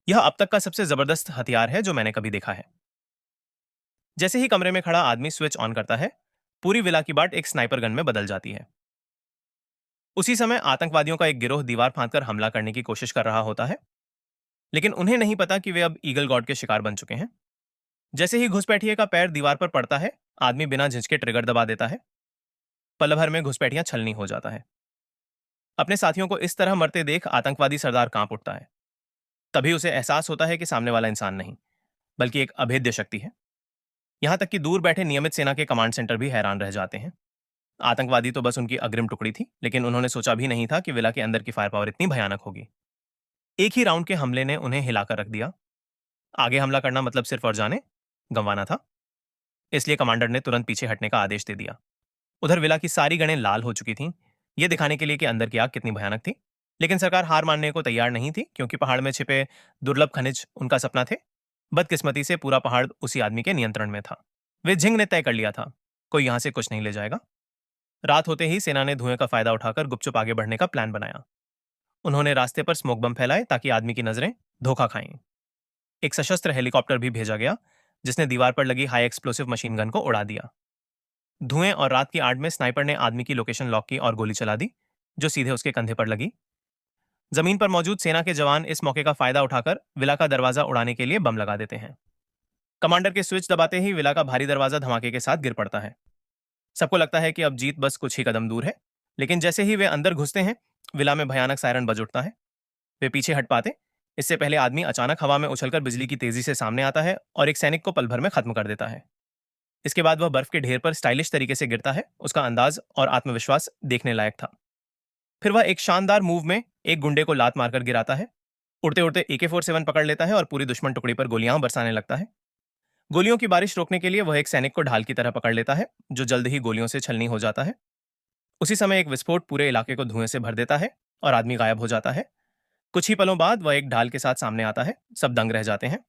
यह अब तक का सबसे जबरदस्त हथियार है जो मैंने कभी देखा है। जैसे ही कमरे में खड़ा आदमी स्विच ऑन करता है, पूरी विला की बाट एक स्नाइपर गन में बदल जाती है। उसी समय आतंकवादियों का एक गिरोह दीवार फांदकर हमला करने की कोशिश कर रहा होता है, लेकिन उन्हें नहीं पता कि वे अब ईगल गॉड के शिकार बन चुके हैं। जैसे ही घुसपैठिए का पैर दीवार पर पड़ता है, आदमी बिना झिझके ट्रिगर दबा देता है। पल भर में घुसपैठिया छलनी हो जाता है। अपने साथियों को इस तरह मरते देख आतंकवादी सरदार कांप उठता है। तभी उसे एहसास होता है कि सामने वाला इंसान नहीं, बल्कि एक अभेद्य शक्ति है। यहां तक कि दूर बैठे नियमित सेना के कमांड सेंटर भी हैरान रह जाते हैं। आतंकवादी तो बस उनकी अग्रिम टुकड़ी थी, लेकिन उन्होंने सोचा भी नहीं था कि विला के अंदर की फायर पावर इतनी भयानक होगी। एक ही राउंड के हमले ने उन्हें हिलाकर रख दिया। आगे हमला करना मतलब सिर्फ और जाने गंवाना था। इसलिए कमांडर ने तुरंत पीछे हटने का आदेश दे दिया। उधर विला की सारी गणें लाल हो चुकी थीं, ये दिखाने के लिए कि अंदर की आग कितनी भयानक थी। लेकिन सरकार हार मानने को तैयार नहीं थी, क्योंकि पहाड़ में छिपे दुर्लभ खनिज उनका सपना थे। बदकिस्मती से पूरा पहाड़ उसी आदमी के नियंत्रण में था। वे झिंग ने तय कर लिया था, कोई यहां से कुछ नहीं ले जाएगा। रात होते ही सेना ने धुएं का फायदा उठाकर गुपचुप आगे बढ़ने का प्लान बनाया। उन्होंने रास्ते पर स्मोक बम फैलाए ताकि आदमी की नजरें धोखा खाएं। एक सशस्त्र हेलीकॉप्टर भी भेजा गया, जिसने दीवार पर लगी हाई एक्सप्लोसिव मशीन गन को उड़ा दिया। धुएं और रात की आड़ में स्नाइपर ने आदमी की लोकेशन लॉक की और गोली चला दी, जो सीधे उसके कंधे पर लगी। जमीन पर मौजूद सेना के जवान इस मौके का फायदा उठाकर विला का दरवाजा उड़ाने के लिए बम लगा देते हैं। कमांडर के स्विच दबाते ही विला का भारी दरवाजा धमाके के साथ गिर पड़ता है। सबको लगता है कि अब जीत बस कुछ ही कदम दूर है, लेकिन जैसे ही वे अंदर घुसते हैं, विला में भयानक सायरन बज उठता है। वे पीछे हट पाते, इससे पहले आदमी अचानक हवा में उछलकर बिजली की तेजी से सामने आता है और एक सैनिक को पल भर में खत्म कर देता है। इसके बाद वह बर्फ के ढेर पर स्टाइलिश तरीके से गिरता है। उसका अंदाज और आत्मविश्वास देखने लायक था। फिर वह एक शानदार मूव में एक गुंडे को लात मारकर गिराता है, उड़ते उड़ते AK-47 पकड़ लेता है और पूरी दुश्मन टुकड़ी पर गोलियां बरसाने लगता है। गोलियों की बारिश रोकने के लिए वह एक सैनिक को ढाल की तरह पकड़ लेता है, जो जल्द ही गोलियों से छलनी हो जाता है। उसी समय एक विस्फोट पूरे इलाके को धुएं से भर देता है और आदमी गायब हो जाता है। कुछ ही पलों बाद वह एक ढाल के साथ सामने आता है। सब दंग रह जाते हैं।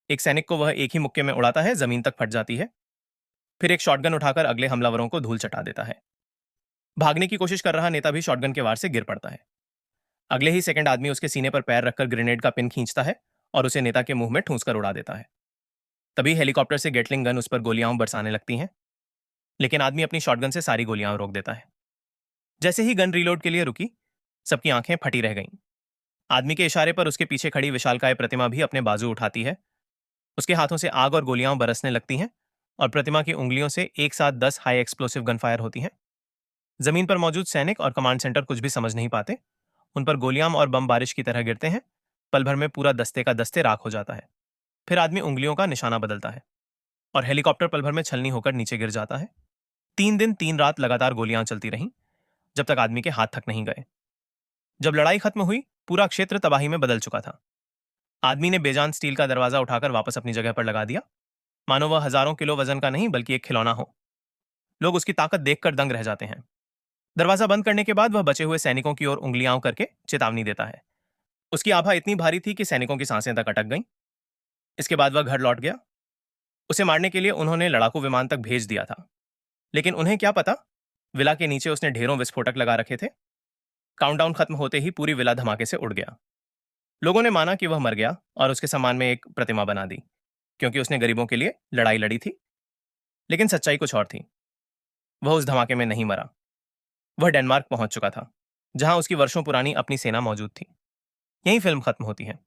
एक सैनिक को वह एक ही मुक्के में उड़ाता है, जमीन तक फट जाती है। फिर एक शॉटगन उठाकर अगले हमलावरों को धूल चटा देता है। भागने की कोशिश कर रहा नेता भी शॉटगन के वार से गिर पड़ता है। अगले ही सेकंड आदमी उसके सीने पर पैर रखकर ग्रेनेड का पिन खींचता है और उसे नेता के मुंह में ठूंस कर उड़ा देता है। तभी हेलीकॉप्टर से गेटलिंग गन उस पर गोलियां बरसाने लगती हैं, लेकिन आदमी अपनी शॉटगन से सारी गोलियां रोक देता है। जैसे ही गन रीलोड के लिए रुकी, सबकी आंखें फटी रह गईं। आदमी के इशारे पर उसके पीछे खड़ी विशालकाय प्रतिमा भी अपने बाजू उठाती है। उसके हाथों से आग और गोलियां बरसने लगती हैं और प्रतिमा की उंगलियों से एक साथ 10 हाई एक्सप्लोसिव गन फायर होती हैं। जमीन पर मौजूद सैनिक और कमांड सेंटर कुछ भी समझ नहीं पाते। उन पर गोलियां और बम बारिश की तरह गिरते हैं। पल भर में पूरा दस्ते का दस्ते राख हो जाता है। फिर आदमी उंगलियों का निशाना बदलता है और हेलीकॉप्टर पल भर में छलनी होकर नीचे गिर जाता है। 3 दिन 3 रात लगातार गोलियां चलती रहीं, जब तक आदमी के हाथ थक नहीं गए। जब लड़ाई खत्म हुई, पूरा क्षेत्र तबाही में बदल चुका था। आदमी ने बेजान स्टील का दरवाजा उठाकर वापस अपनी जगह पर लगा दिया, मानो वह हजारों किलो वजन का नहीं बल्कि एक खिलौना हो। लोग उसकी ताकत देखकर दंग रह जाते हैं। दरवाजा बंद करने के बाद वह बचे हुए सैनिकों की ओर उंगलियां करके चेतावनी देता है। उसकी आभा इतनी भारी थी कि सैनिकों की सांसें तक अटक गईं। इसके बाद वह घर लौट गया। उसे मारने के लिए उन्होंने लड़ाकू विमान तक भेज दिया था, लेकिन उन्हें क्या पता, विला के नीचे उसने ढेरों विस्फोटक लगा रखे थे। काउंटडाउन खत्म होते ही पूरी विला धमाके से उड़ गया। लोगों ने माना कि वह मर गया और उसके सम्मान में एक प्रतिमा बना दी, क्योंकि उसने गरीबों के लिए लड़ाई लड़ी थी। लेकिन सच्चाई कुछ और थी। वह उस धमाके में नहीं मरा। वह डेनमार्क पहुंच चुका था, जहां उसकी वर्षों पुरानी अपनी सेना मौजूद थी। यहीं फिल्म खत्म होती है।